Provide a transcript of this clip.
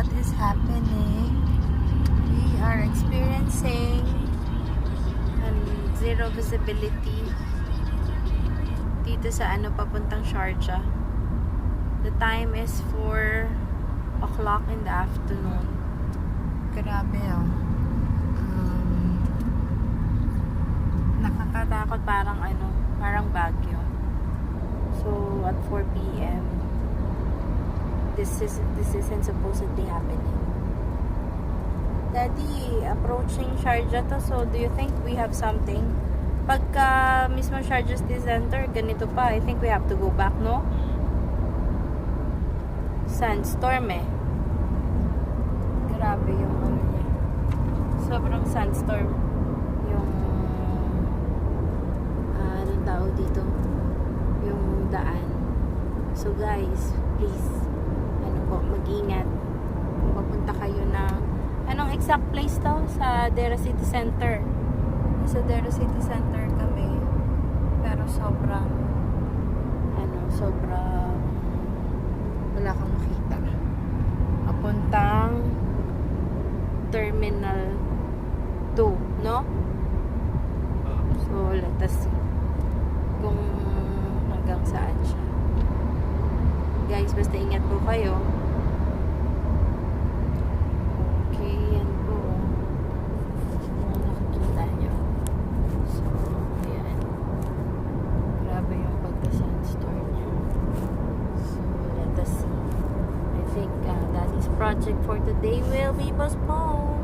what is happening. We are experiencing zero visibility dito sa papuntang Sharjah. The time is 4 o'clock in the afternoon. Grabe nakakatakot, parang Baguio. So at 4 p.m. this isn't supposedly happening. Daddy, approaching Sharjah to, so do you think we have something? Pagka mismo Sharjah City Center, ganito pa, I think we have to go back, no? Sandstorm grabe yung niya. Sobrang sandstorm yung anong tao dito, yung daan. So guys, please mag-ingat kung papunta kayo ng anong exact place to? Sa Gieraffy City Center. Sa Gieraffy City Center kami, pero sobrang wala kang makita. Papuntang Terminal 2, no? So let us see kung hanggang saan siya. Guys, basta ingat po kayo. Okay, yan po. Kung nakikita nyo. So, ayan. Grabe yung pagka-sandstorm niya. So, let us see. I think Daddy's project for today will be postponed.